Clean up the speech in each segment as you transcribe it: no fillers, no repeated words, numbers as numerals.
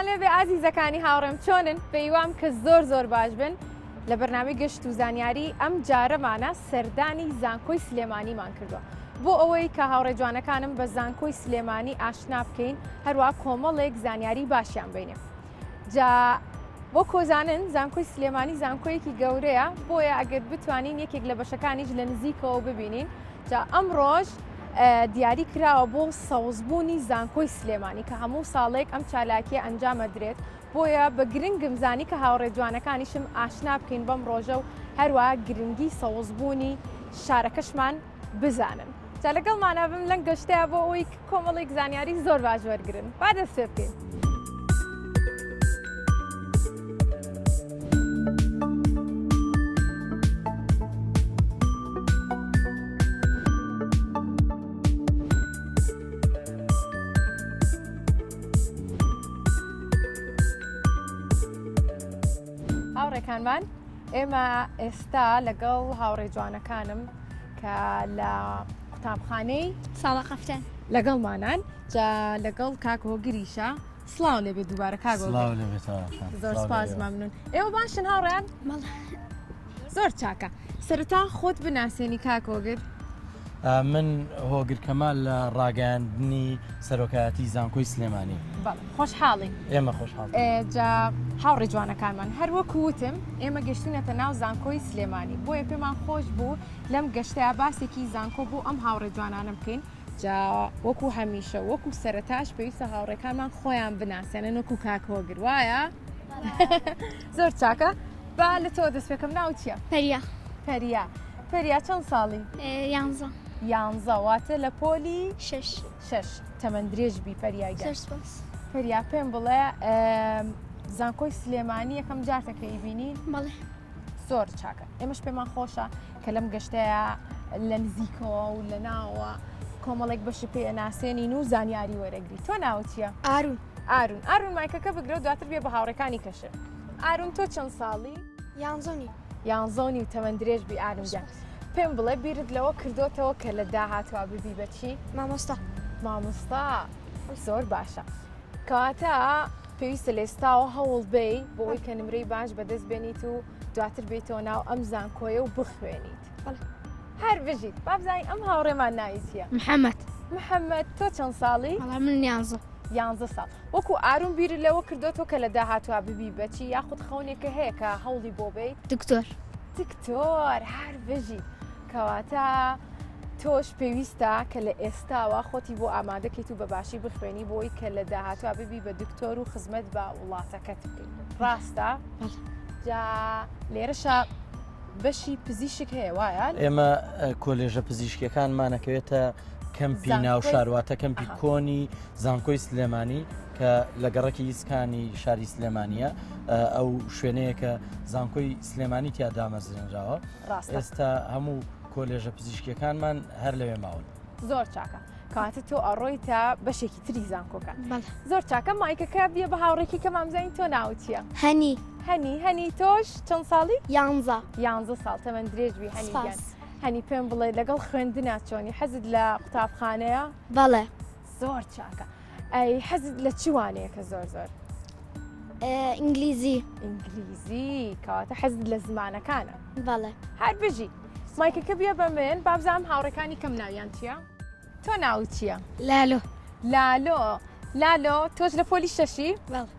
خۆشتان لێبێ ئازیزەکانی هاوڕێم چۆنن پێیوام کە زۆر باش بن لە بەرنامەی گەشت و زانیاری ئەم جارەمانە سەردانی زانکۆی سلێمانیمان کردووە بۆ ئەوەی کە هاوڕێ جوانەکانم بە زانکۆی سلێمانی ئاشنا بکەین هەروە کۆمەڵێک زانیاری باشیان بینێ جا بۆ کۆزانن زانکۆی سلێمانی زانکۆیەکی گەورەیە بۆیە ئەگەر بتوانین یەکێک لە بەشەکانیش لە نزیکەوە ببینین جا ئەمڕۆژ دیاری کراوە بۆ سەوزبوونی زانکۆی سلێمانی کە هەموو ساڵێک ئەم چالاکیە ئەنجامە درێت بۆیە بە گرنگم زانی کە هاوڕێ جوانەکانیشم ئاشنا بکەین بەم ڕۆژە و هەروە گرنگی سەوزبوونی شارەکەشمان بزانن جا لەگەڵمانە بم لەنگ گەشتەیە بۆ ئەوەی کۆمەڵێک زانیاری زۆر باش وەرگرن با دەست پێ بکەین. هاوڕێکانمان ئێمە ئێستا لەگەڵ هاوڕێ جوانەکانم کە لە قوتابخانەی ساڵە قەفتەن لەگەڵمانان جا لەگەڵ کاکۆ گریشە سڵاو لێبێت دووبارە کاکۆ زۆر سپاس مەمنون. ئێوە باشن هاوڕێیان زۆر چاکە سەرەتا خۆت بناسێنی کاکۆگر. من هۆگر کەمال لە ڕاگەاندنی سەرۆکایەتی زانکۆی سلێمانی. خۆشحاڵی ئێمە خۆشحاڵ جا هاوڕێ جوانەکانمان هەروەکو وتم ئێمە گەشتونەتە ناو زانکۆی سلێمانی بۆیە پێمان خۆش بوو لەم گەشتەیە باسێکی زانکۆ بوو ئەم هاوڕێ جوانانە بکەین جا وەکو هەمیشە وەکو سەرەتاش پێویستە هاوڕێکانمان خۆیان بناسێنن وەکو کاکۆگر وایە زۆر چاکە با لە تۆ دەست پێکەم ناو چییە؟ پەریا چەند ساڵی؟ 11 واتە لە پۆلی 6 تەمەند درێژ بی پەریاگە. پەریا پێم بڵێ زانکۆی سلێمانی یەکەم جارتەکەی بینی؟ بەڵێ زۆر چاکە ئێمەش پێمان خۆشە کە لەم گەشتەیە لە نزیکەوە و لە ناوە کۆمەڵێک بەشی پێناسێنین و زانیاری وەرەگری. تۆ ناوت چییە؟ ئارون مایکەکە بگرە و دواتر بێ بە هاوڕەکانی کەشە. ئارون تۆ چەند ساڵی؟ 11 و تەمەند درێژ بی ئارونجان. پێم بڵێ بیرت لەوە کردوتەوە کە لە داهاتوە ببی بەچی؟ مامۆستا زۆر باشە کەواتە پێویستە لێستاوە هەوڵ بێ بۆ ئەوی کە نمرەی باش بەدەست بێنیت و دواتر بێتەوە ناو ئەم زانکۆیە و بخوێنیت هەر بژیت بابزانین ئەم هاوڕێمان ناوی چییە؟ محەممەد تۆ چەند ساڵی؟ من 11 ساڵ وەکو ئارون بیرت لەوە کردوتەوە کە لە داهاتوە ببی بەچی یاخود خەونێکە هەیە کە هەوڵی بۆ بیت؟ دکتۆر هەر بژیت کەواتە تۆش پێویستە کە لە ئێستاوە خۆتی بۆ ئامادەکەیت و بەباشی بخوێنی بۆی کە لە داهاتوە ببی بە دکتۆر و خزمەت بە وڵاتەکەت بکەیت ڕاستە؟ جا لێرەشە بەشی پزیشک هەیە وایە؟ ئێمە کۆلێژە پزیشکیەکانمانەکەوێتە کەمپی ناوشارواتە کەمپی کۆنی زانکۆی سلێمانی کە لە گەڕەکی ئیسکانی شاری سلێمانیە ئەو شوێنەیە کە زانکۆی سلێمانی تیا دامەزرێنراوە ئێستا هەموو کۆلێژە پزیشکیەکانمان هەر لەوێ ماون. زۆر چاکە کاتە تۆ ئەڕۆیتە بەشێکی تری زانکۆکە زۆر چاکە مایکەکە بێ بە هاوڕێکی کە مامزین تۆ ناو چییە؟ هەنی تۆش چەند ساڵی؟ 11 ساڵ تەمەند درێژ بی هەنیگەن. هەنی پێم بڵێ لەگەڵ خوێندنە چۆنی حەزت لە قوتابخانەیە؟ بەڵێ زۆر چاکە ئەی حەزت لە چوانەیە کە زۆر ئینگلیزی کەواتە حەزت لە زمانەکانە؟ بەڵێ هەر بژی مایکەکە بیا بە من بابزانم هاوڕێکانی کەم ناویان چییە؟ تۆ ناوت چییە؟ لالۆ تۆش لە پۆلی 6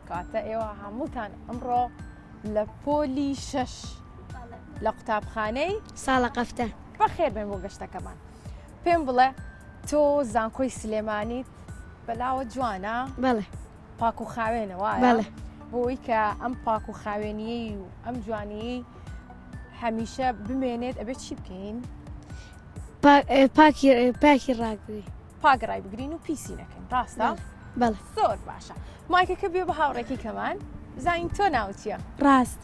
کاتە ئێوە هەمووتان ئەمڕۆ لە پۆلی 6 لە قوتابخانەی ساڵە قەفتە بەخێر بێن بۆ گەشتەکەمان. پێم بڵێ تۆ زانکۆی سلێمانیت بەلاوە جوانە؟ بەڵێ پاک و خاوێنە وایە؟ بۆی کە ئەم پاک و خاوێنیەی و ئەم جوانیی هەمیشە بمێنێت ئەبێت چی بکەین؟ پاکی ڕاگری پاگڕای بگرین و پیسی نەکەین ڕاستە؟ بەڵێ زۆر باشە مایکەکە بێ بە هاوڕێکی کەمان زین تۆ ناو چییە؟ ڕاست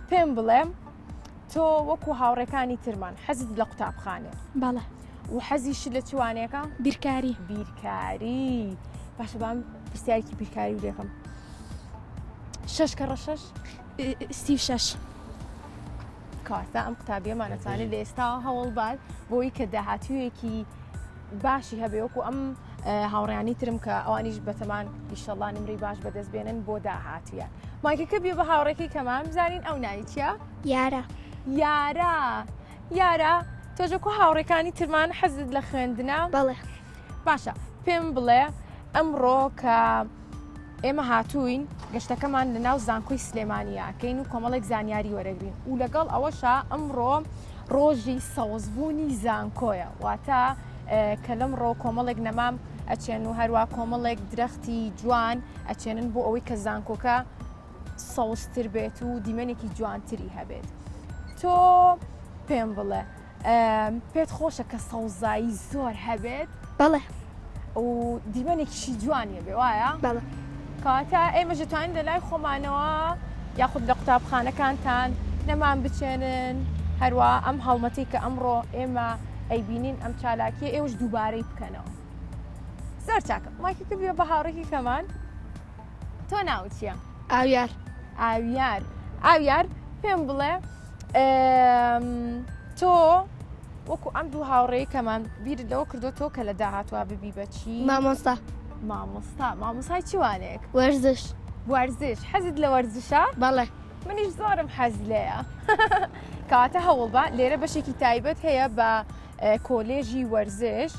پێم بڵێم تۆ وەکو هاوڕێکانی ترمان حەزت لە قوتابخانێ؟ بەڵێ و حەزیش لە چوانێکە؟ بیرکاری باشە بام پرسیارێکی بیرکاری و دێکم 6 کە ڕە 36 کاتە ئەم قوتابیەمانەتوانێت لە ئێستا هەوڵ بات بۆی کە داهاتوویەکی باشی هەبێ وەکو ئەم هاوڕیانی ترم کە ئەوانیش بەتەمان ئیشەڵڵا نمرەی باش بەدەستبێنن بۆ داهاتویان مایکەکە بێ بە هاوڕێکی کەمان بزانین ئەو ناوی چیە؟ یارە یارە تۆژە کو هاوڕێکانی ترمان حەزت لە خوێندنە؟ بەڵێ باشە پێم بڵێ ئەمڕۆ کە ئێمە هاتووین گەشتەکەمان لە ناو زانکۆی سلێمانیەکەین و کۆمەڵێک زانیاری وەرەگرین و لەگەڵ ئەوەشە ئەمڕۆ ڕۆژی سەوزبوونی زانکۆیە واتە کە لەمڕۆ کۆمەڵێک نەمام ئەچێن و هەروە کۆمەڵێک درەختی جوان ئەچێنن بۆ ئەوەی کە زانکۆکە سەوزتر بێت و دیمەنێکی جوانتری هەبێت تۆ پێم بڵێ پێت خۆشە کە سەوزایی زۆر هەبێت بەڵێ و دیمەنێکیشی جوانیە بێ وایە؟ بەڵێ کاتە ئێمەش دەتوانین لە لای خۆمانەوە یاخود لە قوتابخانەکانتان نەمان بچێنن هەروە ئەم هەڵمەتی کە ئەمڕۆ ئێمە ئەیبینین ئەم چالاکیە ئێوەش دووبارەی بکەنەوە زۆر چاکە مایکەکە بێ بە هاوڕێکی کەمان تۆ ناوت چییە؟ ئاویار پێم بڵێ تۆ وەکو ئەم دوو هاوڕێی کەمان بیرت لەوە کردو تۆ کە لە داهاتوە ببی بەچی؟ مامۆستای چیوانێک؟ وەرزش حەزت لە وەرزشە؟ بەڵێ منیش زۆرم حەز لێیە کاتە هەوڵ بە لێرە بەشێکی تایبەت هەیە بە کۆلێژی وەرزش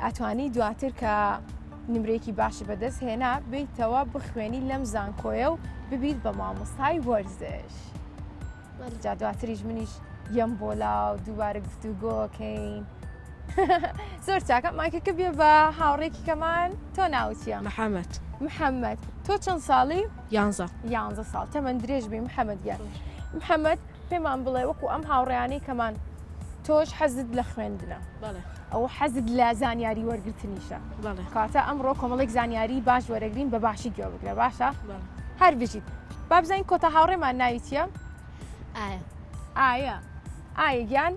ئەتوانی دواتر کە نمرێکی باشی بەدەست هێنا بیتەوە بخوێنی لەم زانکۆیە و ببیت بە مامۆستای وەرزش جا دواتریش منیش یەم بۆلا و دووبارە گفتوگۆکەین زۆر چاکە مایکەکە بێ بە هاوڕێکی کەمان تۆ ناوچیە؟ محەممەد تۆ چەند ساڵی؟ 11 ساڵ تەمەەن درێژ بێ محەممەد پێمان بڵێ وەکو ئەم هاوڕێیانەی کەمان تۆش حەزت لە خوێندنە ئەو حەزت لە زانیاری وەرگرتنیشە کاتە ئەمڕۆ کۆمەڵێک زانیاری باش وەرەگرین بە باشی گوێ بگرە باشە؟ هەر بژیت با بزانین کۆتا هاوڕێمان ناوی چییە؟ ئایا گیان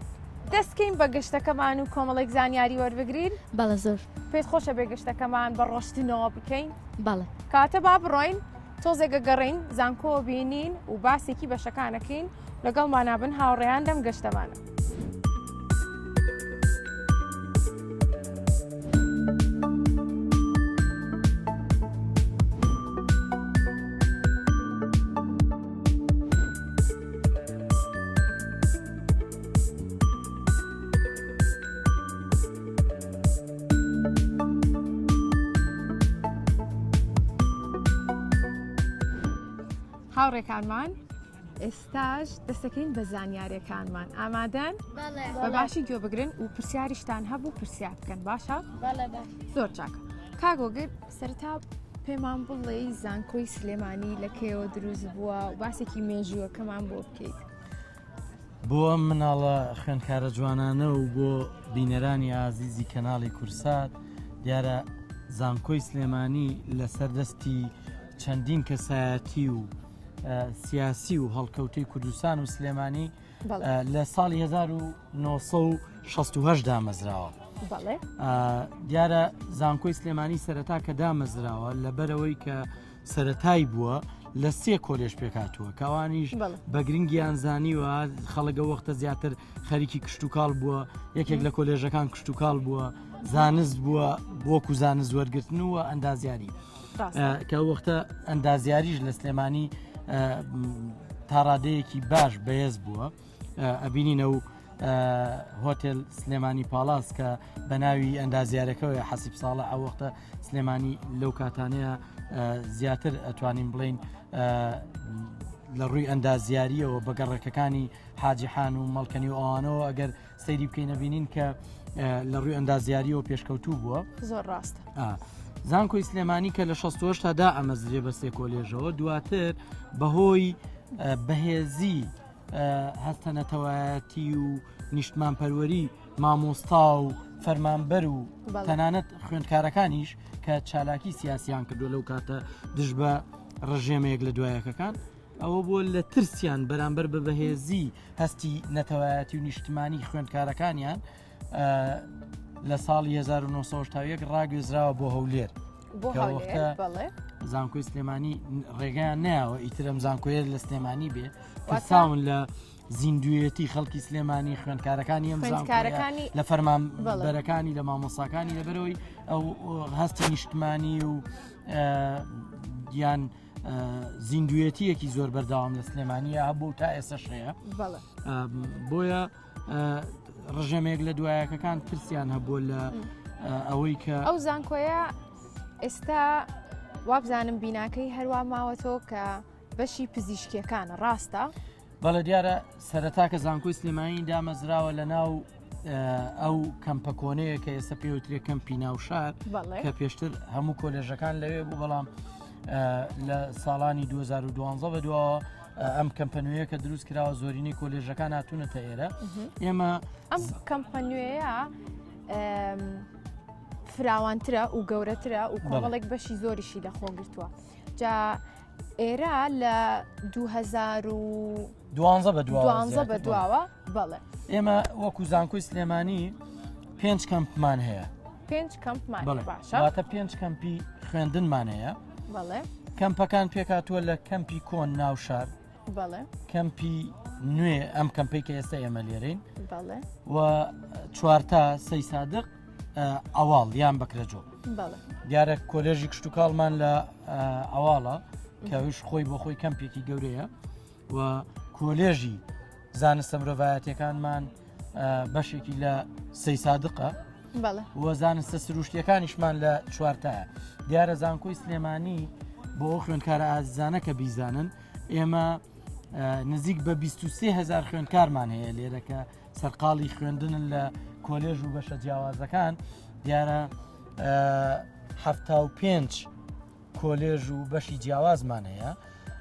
دەستکەین بە گەشتەکەمان و کۆمەڵێک زانیاری وەربگرین؟ بەڵێ زۆر پێت خۆشە بێ گەشتەکەمان بە ڕۆشتنەوە بکەین؟ بەڵێ کاتە با بڕۆین تۆزێگە گەڕین زانکۆ بینین و باسێکی بەشەکانەکەین لەگەڵ مانابن هاوڕێیان دەم گەشتەمانە. هاوڕێکانمان ئێستاش دەستەکەین بە زانیاریەکانمان ئامادەن؟ بە باشی گوێ بگرن و پرسیاریشتان هەبوو پرسیار بکەن باشە؟ زۆر چاکە کاگۆگر سەرتا پێمان بڵێ زانکۆی سلێمانی لەکەیەوە دروست بووە و باسێکی مێژووەکەمان بۆ بکەیت بۆ ئەم مناڵە خوێندکارە جوانانە و بۆ بینەرانی ئازیزی کەناڵی کورسات دیارە زانکۆی سلێمانی لەسەر دەستی چەندین کەسایەتی و سیاسی و هەڵکەوتەی کوردستان و سلێمانی لە ساڵی 1960 دامەزراوە دیارە زانکۆی سلێمانی سەرەتا کە دامەزراوە لەبەرەوەی کە سەرەتای بووە لە 3 کۆلێژ پێکاتووە کاوانیش بە گرنگیان زانیوە خەڵگە وەختە زیاتر خەریکی کشتتوکاڵ بووە یەکێک لە کۆلێژەکان کشتتوکاڵ بووە زانست بووە بۆکو زانست وەرگرتنەوە ئەندازیاری کە وەختە ئەندازیاریش لە سلێمانی تا ڕادەیەکی باش بەهێز بووە ئەبینینە و هۆتێل سلێمانی پاڵاس کە بە ناوی ئەندازیارەکەەوە حەسیب ساڵە ئەو وەختە سلێمانی لەو کاتانەیە زیاتر ئەتوانین بڵین لە ڕووی ئەندازیاریەوە بە گەڕەکەەکانی حاجیحان و مەڵکەنی و ئەوانەوە ئەگەر سەیری بکەین نەبینین کە لە ڕووی ئەندازیاریەوە پێشکەوتوو بووە زۆر ڕاستە زانکۆی سلێمانی کە لە 68 دا ئەمەزرێ بە 3 کۆلێژەوە دواتر بەهۆی بەهێزی هەستەنەتەوایەتی و نیشتمانپەروەری مامۆستا و فەرمانبەر و تەنانەت خوێندکارەکانیش کە چالاکی سیاسیان کردو لەو کاتە دژ بە ڕژێمەیەک لە دوایەکەکان ئەوە بۆ لە ترسیان بەرامبەر بە بەهێزی هەستی نەتەوایەتی و نیشتمانی خوێندکارەکانیان لە ساڵی 1970 ڕاگوێزراوە بۆ هەولێر زانکۆی سلێمانی ڕێگەیان نایەوە ئیترم زانکۆیە لە سلێمانی بێ ترساون لە زیندوێتی خەڵکی سلێمانی خوێندکارەکانی ئەم خوێندکارەکانی لە فەرمانبەرەکانی لە مامۆساکانی لەبەرەوەی ئەو هەستی نیشتمانی و یان زیندوێتیەکی زۆر بەرداوام لە سلێمانیە هەبوو تا ئێستا شەیە بۆیە ڕژەمێک لە دوایەکەکان پرسیان هەبوو لە ئەوەی کە ئەو زانکۆیە ئێستا وابزانم بیناکەی هەروە ماوەتەوە کە بەشی پزیشکیەکانە ڕاستە؟ بەڵە دیارە سەرەتا کە زانکۆی سلێمانی دامەزراوە لە ناو ئەو کەمپە کۆنەیە کە ئێستا پێوترێ کەمپی ناوشار کە پێشتر هەموو کۆلێژەکان لەوێ بوو بەڵام لە ساڵانی 2012 بەدووە ئەم کەمپەنوەیە کە دروست کراوە زۆرینەی کۆلێژەکان هاتوونەتە ئێرە ئێمە ئەم کەمپەنوەیە فراوانترە و گەورەترە و کۆمەڵێک بەشی زۆریشی لە خۆگرتووە جا ئێرە لە 2012 بەدواوە بەڵێ ئێمە وەکو زانکۆی سلێمانی 5 کەمپمان هەیە 5 کەمپمان باشە 5 کەمپی خوێندنمان هەیە بەڵێ کەمپەکان پێکاتووە لە کەمپی کۆن ناوشار بەڵێ کەمپی نوێ ئەم کەمپی کە ئێستا ئێمە لێرەین بەڵێ و 4 تا 3 سادق ئەواڵ یان بەکرەجۆ بەڵێ دیارە کۆلێژی کشت و کاڵمان لە ئەواڵە کەویش خۆی بۆ خۆی کەمپێکی گەورەیە و کۆلێژی زانستە مرۆڤایەتیەکانمان بەشێکی لە 3 سادقە وە زانستە سروشتیەکانیشمان لە 4تایە دیارە زانکۆی سلێمانی بۆ ئەو خوێندکارە ئازیزانە کە بیزانن ئێمە نزیک بە 23,000 خوێندکارمان هەیە لێرە کە سەرقاڵی خوێندنن لە کۆلێژ و بەشە جیاوازەکان دیارە 75 کۆلێژ و بەشی جیاوازمان هەیە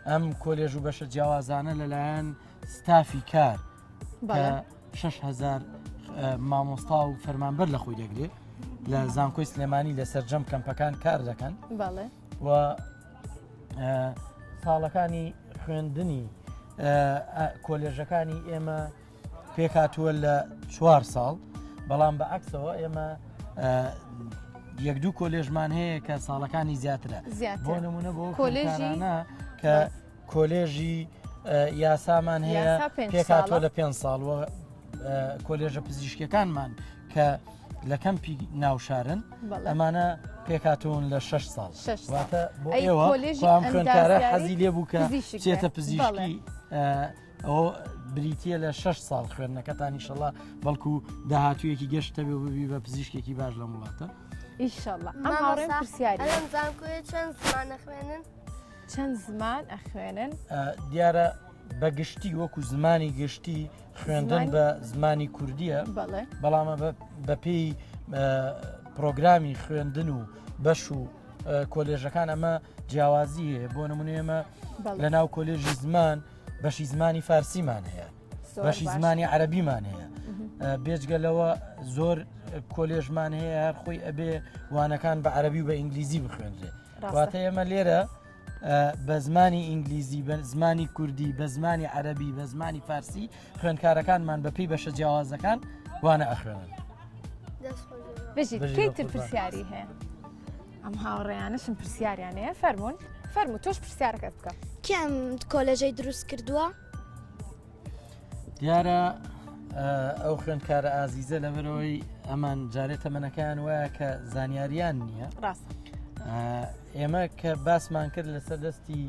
ئەم کۆلێژ و بەشە جیاوازانە لەلایەن ستافی کار 6,000 مامۆستا و فەرمانبەر لە خۆی دەگرێت لە زانکۆی سلێمانی لە سەرجەم کەمپەکان کار دەکەن و ساڵەکانی خوێندنی کۆلێژەکانی ئێمە پێکاتووە لە 4 ساڵ بەڵام بە عکسەوە ئێمە 1-2 کۆلێژمان هەیە کە ساڵەکانی زیاترە بۆ نمونە بۆ کۆلێژانە کە کۆلێژی یاسامان هەیە پێکاتوە لە 5 ساڵ و کۆلێژە پزیشکیەکانمان کە لە کەمپی ناوشارن ئەمانە پێکاتون لە 6 ساڵ واتە بۆ ئێوە خوێندکارە حەزی لێ بوو کە بچێتە پزیشکی ئەوە بریتە لە 6 ساڵ خوێندنەکەتان ئیشەڵا بەڵکو داهاتوویەکی گەشتە بێ ببی بە پزیشکێکی باش لە وڵاتە ئیشەڵا ئەم هاوڕێم پرسیاری چەند زمان ئەخوێنن دیارە بە گشتی وەکو زمانی گشتی خوێندن بە زمانی کوردیە بەڵامە بە پێی پرۆگرامی خوێندن و بەش و کۆلێژەکان ئەمە جیاوازی هەیە بۆ نمونە ئێمە لە ناو کۆلێژی زمان بەشی زمانی فارسیمان هەیە بەشی زمانی عەرەبیمان هەیە بێجگەلەوە زۆر کۆلێژمان هەیە هەر خۆی ئەبێ وانەکان بە عەرەبی و بە ئینگلیزی بخوێنرێ واتە ئێمە لێرە بە زمانی ئینگلیزی بە زمانی کوردی بە زمانی عەرەبی بە زمانی فارسی خوێندکارەکانمان بەپێی بەشە جیاوازەکان وانە ئەخوێنن بژیت کەیتر پرسیاری هەیە ئەم هاوڕێیانەشم پرسیاریان هەیە فەرموو تۆش پرسیارەکەت بکە کێم کۆلێژەی دروست کردووە؟ دیارە ئەو خوێندکارە ئازیزە لەبەرەوەی ئەمان جارێت تەمەنەکان وایە کە زانیاریان نییە ئێمە کە باسمان کرد لەسەر دەستی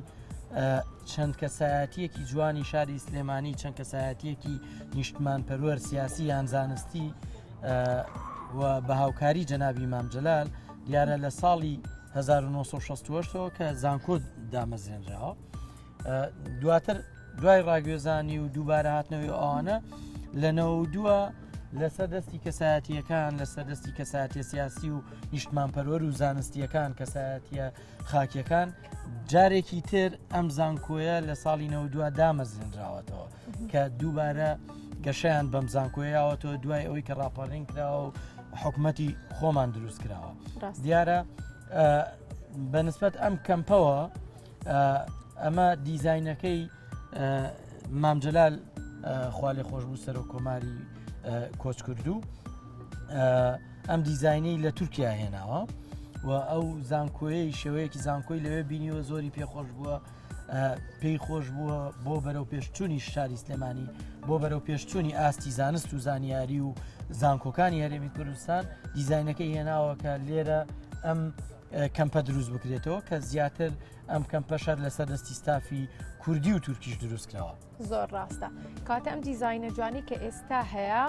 چەند کەسایەتیەکی جوانی شاری سلێمانی چەند کەسایەتیەکی نیشتمان پەروەر سیاسی یان زانستی و بە هاوکاری جەنابی مام جەلال دیارە لە ساڵی 1968 کە زانکۆ دامەزێنراوە دواتر دوای ڕاگوێزانی و دووبارە هاتنەوەی ئەوانە لە 92 لەسەر دەستی کەسایەتیەکان لەسەر دەستی کەسایەتی سیاسی و نیشتمانپەروەر و زانستیەکان کەسایەتیە خاکیەکان جارێکی تر ئەم زانکۆیە لە ساڵی 92 دامەزێنراوەتەوە کە دووبارە گەشەیان بەم زانکۆیەوەتەوە دوای ئەوەی کە ڕاپەڕین کراوە و حکومەتی خۆمان دروست کراوە دیارە بەنسبەت ئەم کەمپەوە ئەمە دیزاینەکەی مام جەلال خوا لێ خۆش بوو سەر و کۆماری کۆچ کردو ئەم دیزاینەی لە تورکیا هێناوە و ئەو زانکۆیەی شێوەیەکی زانکۆی لەوێ بینیوە زۆری پێخۆش بووە پێی خۆش بووە بۆ بەرەو پێشچوونی شاری سلێمانی بۆ بەرەو پێشچوونی ئاستی زانست و زانیاری و زانکۆکانی هەرێمی کوردستان دیزاینەکەی هێناوە کە لێرە ئەم کەمپە دروست بکرێتەوە کە زیاتر ئەم کەمپەشەر لەسەر دەستی ستافی کوردی و تورکیش دروست کراوە. زۆر ڕاستە کاتە ئەم دیزاینە جوانی کە ئێستا هەیە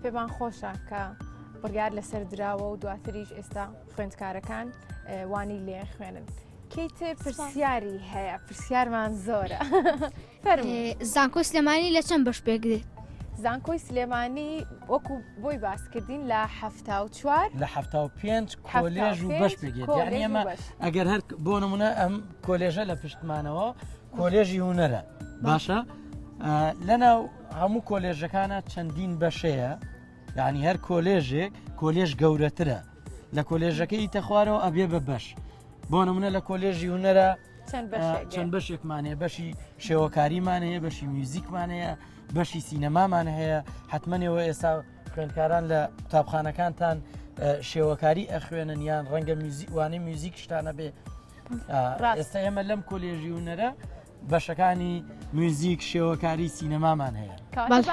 پێمان خۆشە کە بڕیار لەسەر دراوە و دواتریش ئێستا خوێندکارەکان وانی لێ خوێنن. کەیتر پرسیاری هەیە پرسیارمان زۆرە زانکۆی سلێمانی لە چەند بەش پێکدێت؟ زانکۆی سلێمانی وەکو بۆی باسکردین لە 74 لە 75 کۆلێژ و بەش پێگێت یعنی ئێمە ئەگەر هەر بۆ نمونە ئەم کۆلێژە لە پشتمانەوە کۆلێژی هونەرە باشە لەناو هەموو کۆلێژەکانە چەندین بەشەیە یعنی هەر کۆلێژێک کۆلێژ گەورەترە لە کۆلێژەکەی تەخوارەوە ئەبێ بە بەش بۆ نمونە لە کۆلێژی هونەرە چەند بەشێکمان هەیە بەشی شێوەکاریمان هەیە بەشی میوزیکمان هەیە بەشی سینەمامان هەیە حتممەنەوە ئێستا خوێندکاران لە قوتابخانەکانتان شێوەکاری ئەخوێنن یان ڕەنگە وانەی میوزیک شتانە بێ ئێستا ئێمە لەم کۆلێژی هونەرە بەشەکانی میوزیک شێوەکاری سینەمامان هەیە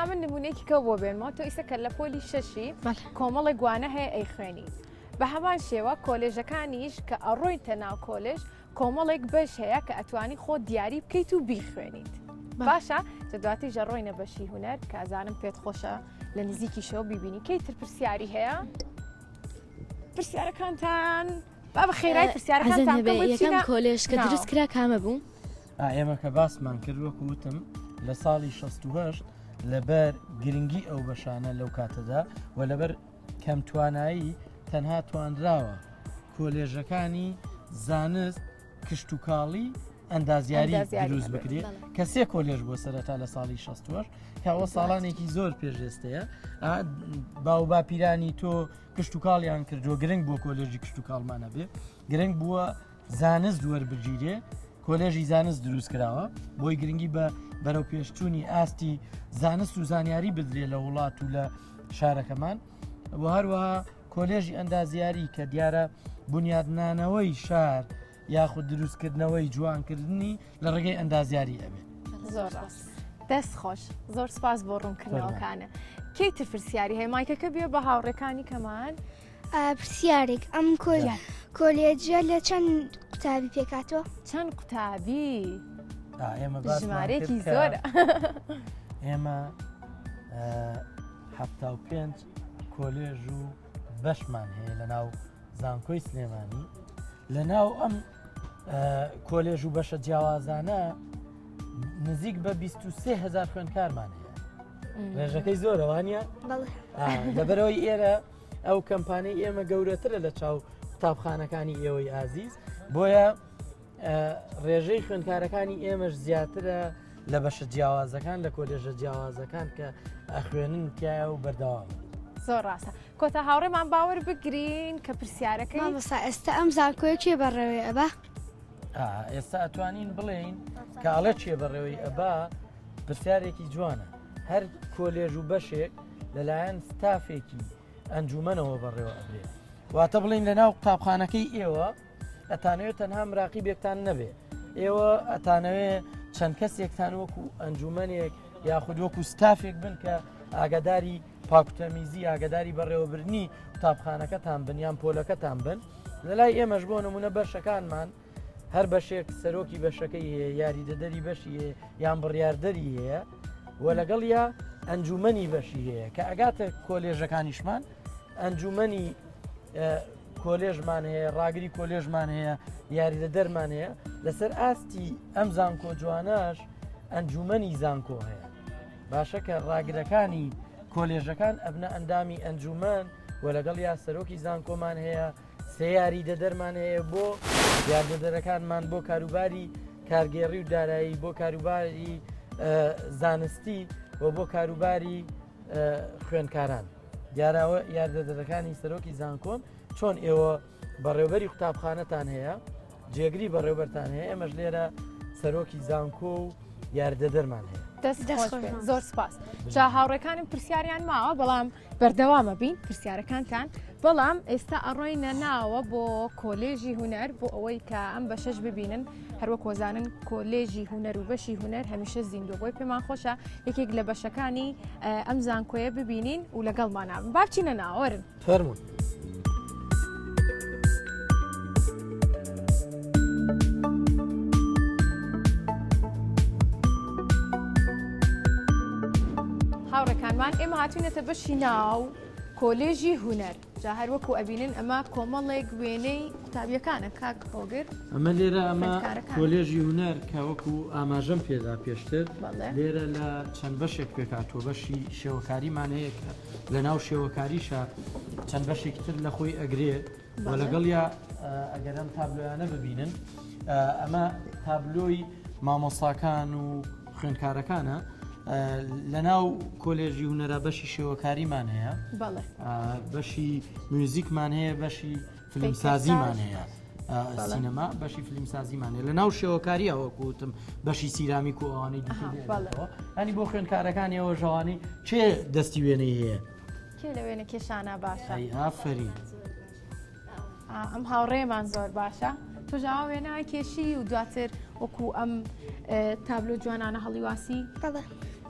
من نمونەیەکی کە بۆ بێنمەوە تۆ ئیسە کە لە پۆلی شەشی کۆمەڵی گوانە هەیە ئەی خوێنی بە هەمان شێوە کۆلێژەکانیش کە ئەڕۆیتە ناو کۆلێژ کۆمەڵێک بەش هەیە کە ئەتوانی خۆ دیاری بکەیت و بیخوێنیت باشە جە دواتیش ڕۆینە بەشی هونەر کە ئازانم پێت خۆشە لە نزیکی شەو بیبینی کەیتر پرسیاری هەیە پرسیارەکانتان با بە خێرای پرسیارەکانتان یەکەم کۆلێژ کە دروست کرا کامە بوو؟ ئێمە کە باسمان کرد وەکو وتم لە ساڵی 68 لەبەر گرنگی ئەو بەشانە لەو کاتەدا و لەبەر کەم توانایی تەنها توانراوە کۆلێژەکانی زانست کشتتوکاڵی ئەندازیاری دروست بکرێت کە سێ کۆلێژ بۆ سەرەتا لە ساڵی 68 کەەوە ساڵانێکی زۆر پێشێستەیە باو باپیرانی تۆ کشتتوکاڵیان کردو گرنگ بۆ کۆلێژی کشتتوکاڵمانە بێ گرنگ بووە زانست دووەربگیرێ کۆلێژی زانست دروست کراوە بۆی گرنگی بە بەرەو پێشچوونی ئاستی زانست و زانیاری بدرێ لە وڵات و لە شارەکەمان و هەروەها کۆلێژی ئەندازیاری کە دیارە بنیادنانەوەی شار یاخود دروستکردنەوەی جوانکردنی لە ڕێگەی ئەندازیاری ئەبێ. زۆر دەست خۆش زۆر سپاس بۆ ڕوونکردنەوەکانە. کەیتر پرسیاری هەیە مایکەکە بێ بە هاوڕێکانی کەمان پرسیارێک ئەم کۆلێجە لە چەند قوتابی پێکاتەوە؟ چەند قوتابی ئێمە ژمارەیەکی زۆرە ئێمە 75 کۆلێژ و بەشمان هەیە لە ناو زانکۆی سلێمانی لە ناو ئەم کۆلێژ و بەشە جیاوازانە نزیک بە 23,000 خوێندکارمان هەیە ڕێژەکەی زۆرەوانە لەبەرەوەی ئێرە ئەو کەمپانیای ئێمە گەورەترە لە چاو قوتابخانەکانی ئێوەی ئازیز بۆیە ڕێژەی خوێندکارەکانی ئێمەش زیاترە لە بەشە جیاوازەکان لە کۆلێژە جیاوازەکان کە ئەخوێنن تایە و بەردەوام زۆر ڕاستە کۆتا هاوڕێمان باوەڕ بگرین کە پرسیارەکەی مامۆستا ئێستا ئەم زانکۆیە چێ بەڕێوەی ئەبا؟ ئێستا ئەتوانین بڵێین کە ئەڵە چێ بەڕێوەی ئەبا پرسیارێکی جوانە هەر کۆلێژ و بەشێک لەلایەن ستافێکی ئەنجومەنەوە بەڕێوە ئەبێ واتە بڵین لە ناو قوتابخانەکەی ئێوە ئەتانەوێت تەنها مراقیبێکتان نەبێ ئێوە ئەتانەوێت چەند کەسێکتان وەکو ئەنجومەنێک یاخود وەکو ستافێک بن کە ئاگداری پاکوتەمیزی ئاگداری بەڕێوەبرنی قوتابخانەکەتان بن یان پۆلەکەتان بن لەلای ئێمەش بۆ نمونە بەشەکانمان هەر بەشێک سەرۆکی بەشەکەی هەیە یاریدەدەری بەشی هەیە یان بڕیاردەری هەیە و لەگەڵ یا ئەنجومەنی بەشی هەیە کە ئەگاتە کۆلێژەکانیشمان ئەنجومەنی کۆلێژمان هەیە ڕاگری کۆلێژمان هەیە یاریدەدەرمان هەیە لەسەر ئاستی ئەم زانکۆ جوانەش ئەنجومەنی زانکۆ هەیە باشە کە ڕاگرەکانی کۆلێژەکان ئەبنە ئەندامی ئەنجومەن و لەگەڵ یا سەرۆکی زانکۆمان هەیە سێ یاریدەدەرمان هەیە بۆ یاریدەدەرەکانمان بۆ کاروباری کارگێڕی و دارایی بۆ کاروباری زانستی و بۆ کاروباری خوێندکاران دیاراوە یاریدەدەرەکانی سەرۆکی زانکۆن چۆن ئێوە بەڕێوەبەری قوتابخانەتان هەیە جێگری بەڕێوەبەرتان هەیە ئێمەش لێرە سەرۆکی زانکۆ و یاریدەدەرمان هەیە زۆر سپاس جا هاوڕێکانم پرسیاریان ماوە بەڵام بەردەوامە بین پرسیارەکانتان بۆ بەڵام ئێستا ئەڕۆینە ناوە بۆ کۆلێژی هوەر بۆ ئەوەی کە ئەم بەشەش ببینن هەروە کۆزانن کۆلێژی هوەر و بەشی هوەر هەمیشە زیندوو بۆی پێمان خۆشە یەکێک لە بەشەکانی ئەم زانکۆیە ببینین و لەگەڵمان نابن با بچینە ناوەرن فەرموون. هاوڕێکانمان ئێمە هاتوونەتە بەشی ناو کۆلێژی هوەر جا هەروەکو ئەبینن ئەمە کۆمەڵێک وێنەی قوتابیەکانە کاک هۆگر ئەمە لێرە ئەمە کۆلێژی هوەر کەوەکو ئاماژەم پێدا پێشتر لێرە لە چەند بەشێک پێکاتوە بەشی شێوەکاریمان هەیە کە لە ناو شێوەکاریشە چەند بەشێکی تر لە خۆی ئەگرێت و لەگەڵ یا ئەگەرم تابلۆیانە ببینن ئەمە تابلۆی مامۆستاکان و خوێندکارەکانە لە ناو کۆلێژی هوەرە بەشی شێوەکاریمان هەیە بەشی میوزیکمان هەیە بەشی فیلمسازیمان هەیە سینەما بەشی فیلمسازیمان هەیە لە ناو شێوەکاری ئەوەکوتم بەشی سیرامیک و ئەوانەی دیکەوە هەنی بۆ خوێندکارەکانی ئەوە ژەوانی چێ دەستی وێنەی هەیە کێ لە وێنە کێشانە باشە ئافرین ئەم هاوڕێمان زۆر باشە تۆژاوا وێنای کێشی و دواتر وەکو ئەم تابلۆ جوانانە هەڵیواسی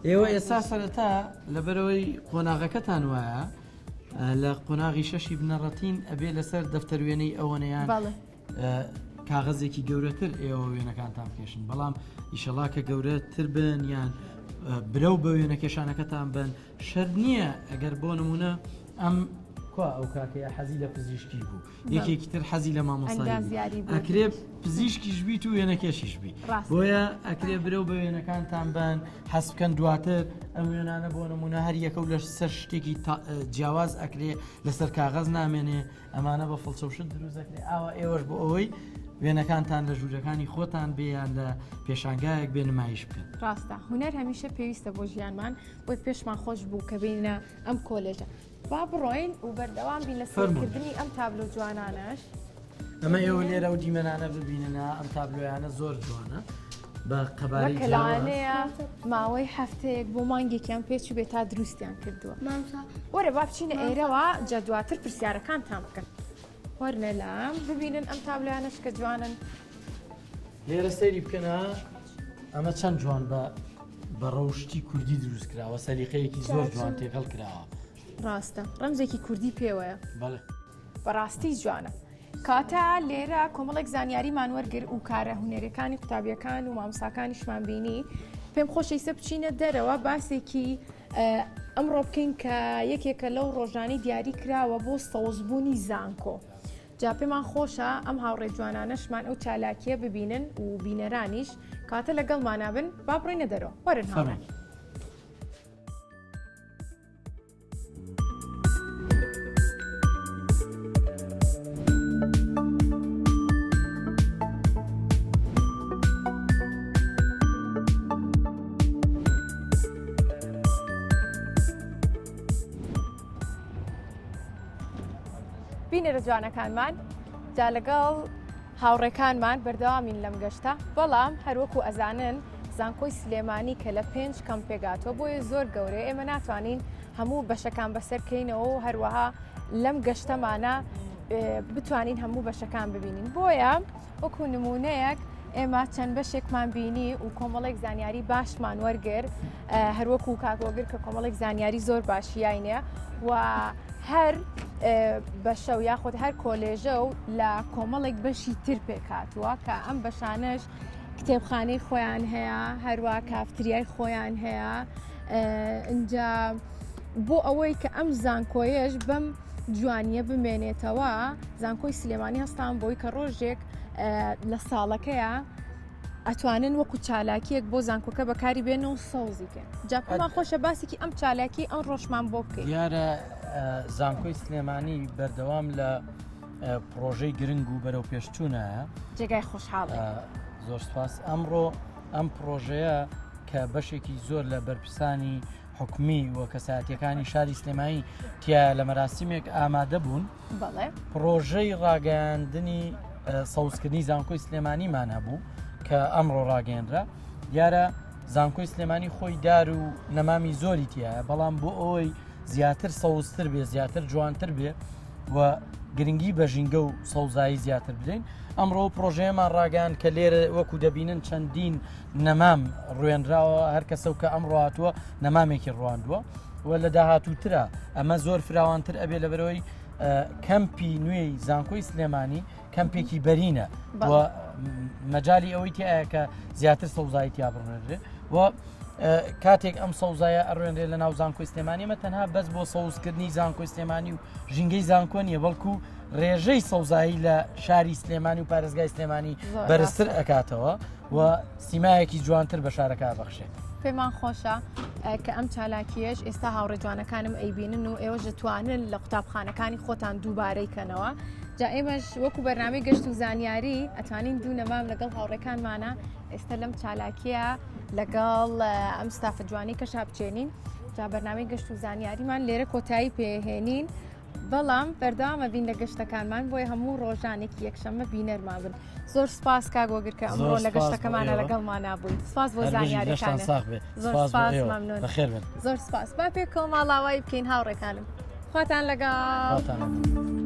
ئێوە ئێستا سەرەتا لەبەرەوەی قۆناغەکەتان وایە لە قۆناغی شەشی بنەڕەتین ئەبێ لەسەر دەفتەر وێنەی ئەوەنەیان کاغەزێکی گەورەتر ئێوە وێنەکانتان بکێشن بەڵام ئیشەڵا کە گەورەتر بن یان برەو بە وێنە کێشانەکەتان بن شەر نییە ئەگەر بۆ نمونە ئەم ئەو کاکەیە حەزی لە پزیشکی بوو یەکێکی تر حەزی لە مامۆستایی ئەکرێ پزیشکیش بیت و وێنەکێشیش بی بۆیە ئەکرێ برەو بە وێنەکانتان بن حەز بکەن دواتر ئەم وێنانە بۆ نمونە هەر یەکە و لە سەر شتێکی جیاواز ئەکرێ لەسەر کاغەز نامێنێ ئەمانە بە فڵچەوشت دروست ئەکرێ ئاوا ئێوەش بۆ ئەوەی وێنەکانتان لە ژوورەکانی خۆتان بێیان لە پێشانگایەک بێ نمایش بکەن ڕاستە هوەر هەمیشە پێویستە بۆ ژیانمان بۆی پێشمان خۆش بوو کە بینە ئەم کۆلێژە با بڕۆین و بەردەوام بین لە سەرکردنی ئەم تابلۆ جوانانەش ئەمە ئێوە لێرە و دیمەنانە ببیننە ئەم تابلۆیانە زۆر جوانە بە قەبارەی کەلانەیە ماوەی هەفتەیەک بۆ مانگێکیان پێچی بێت تا دروستیان کردووە وەرە با بچینە ئێرەوە جا دواتر پرسیارەکانتان بکەن وەرنە لام ببینن ئەم تابلۆیانەش کە جوانن لێرە سەیری بکەنە ئەمە چەند جوان بە ڕەوشتی کوردی دروست کراوە سەلیقەیەکی زۆر جوان تێکەڵ کراوە ڕاستە ڕەمزێکی کوردی پێوەیە بەڕاستی جوانە کاتە لێرە کۆمەڵێک زانیاریمان وەرگر و کارە هوەرەکانی قوتابیەکان و مامۆستاکانیشمان بینی پێم خۆشەویستە بچینە دەرەوە باسێکی ئەمڕۆ بکەین کە یەکێکە لەو ڕۆژانی دیاری کراوە بۆ سەوزبوونی زانکۆ جا پێمان خۆشە ئەم هاوڕێ جوانانەشمان ئەو چالاکیە ببینن و بینەرانیش کاتە لەگەڵمانابن با بڕۆینە دەرەوە وەرن هاوڕێن بینێرە جوانەکانمان جا لەگەڵ هاوڕێکانمان بەردەوامین لەم گەشتە بەڵام هەروەکو ئەزانن زانکۆی سلێمانی کە لە 5 کەم پێگاتەوە بۆیە زۆر گەورەیە ئێمە ناتوانین هەموو بەشەکان بەسەرکەینەوە و هەروەها لەم گەشتەمانە بتوانین هەموو بەشەکان ببینین بۆیە وەکو نمونەیەک ئێمە چەند بەشێکمان بینی و کۆمەڵێک زانیاری باشمان وەرگر هەروەکو کاگۆگر کە کۆمەڵێک زانیاری زۆر باشیینە و هەر بەشە و یاخود هەر کۆلێژە و لە کۆمەڵێک بەشی تر پێکاتوە کە ئەم بەشانش کتێبخانەی خۆیان هەیە هەروە کافتریای خۆیان هەیە اینجا بۆ ئەوەی کە ئەم زانکۆیەش بەم جوانیە بمێنێتەوە زانکۆی سلێمانی هەستان بۆی کە ڕۆژێک لە ساڵەکەیە ئەتوانن وەکو چالاکیەک بۆ زانکۆکە بەکاری بێنەوە سەوزیکەن جا پێمان خۆشە باسێکی ئەم چالاکی ئەم ڕۆژمان بۆ بکەین دیارە زانکۆی سلێمانی بەردەوام لە پرۆژەی گرنگ و بەرەو پێشچوونە جێگای خۆشحاڵە زۆر سپاس ئەمڕۆ ئەم پرۆژەیە کە بەشێکی زۆر لە بەرپرسانی حکومی و کەساتیەکانی شاری سلێمانی تیا لە مەراسیمێک ئامادە بوون پرۆژەی ڕاگەیاندنی سەوزکردنی زانکۆی سلێمانیمان هەبوو کە ئەمڕۆ ڕاگەیاندرا دیارە زانکۆی سلێمانی خۆی دار و نەمامی زۆری تایە بەڵام بۆ ئەوەی زیاتر سەوزتر بێ زیاتر جوانتر بێ و گرنگی بە ژینگە و سەوزایی زیاتر بدەین. ئەمڕۆ پرۆژەیەمان ڕاگەیان کە لێرە وەکو دەبینن چەندین نەمام ڕوێنراوە، هەر کەسە کە ئەمڕۆ هاتووە نەمامێکی ڕواندووە و لە داهاتووترە ئەمە زۆر فراوانتر ئەبێ لەبەرەوەی کەمپی نوێی زانکۆی سلێمانی کەمپێکی بەرینە و مەجای ئەوەی تایە کە زیاتر سەوزایی تیا بڕێنرێ و کاتێک ئەم سەوزایە ئەڕێنرێ لە ناو زانکۆی سلێمانیمە تەنها بەس بۆ سەوزکردنی زانکۆی سلێمانی و ژینگەی زانکۆ نیە، بەڵکو ڕێژەی سەوزایی لە شاری سلێمانی و پارێزگای سلێمانی بەرزتر ئەکاتەوە و سیمایەکی جوانتر بە شارەکە بەخشێت. پێمان خۆشە کە ئەم چالاکیەش ئێستا هاوڕێجوانەکانم ئەیبینن و ئێوە دەتوانن لە قوتابخانەکانی خۆتان دووبارەی کەنەوە. جا ئێمەش وەکو بەرنامەی گەشت و زانیاری ئەتوانین دوو نەمام لەگەڵ هاوڕێکانمانە ئێستا لەم چالاکیە لەگەڵ ئەم ستافە جوانی کەشا بچێنین. جا بەرنامەی گەشت و زانیاریمان لێرە کۆتایی پێهێنین، بەڵام بەردەوامە بین لە گەشتەکانمان بۆی هەموو ڕۆژانێکی یەکشەممە بینەرمان بن. زۆر سپاس کاگۆگر کە ئەمڕۆ لە گەشتەکەمانە لەگەڵمان نبووین. سپاس بۆ زانیاریەکانت. زۆر سپاس مەمنون. بەخێر بن. زۆر سپاس. با پێ کۆمەڵاوایی بکەین هاوڕێکانم. خواتان لەگەڵ.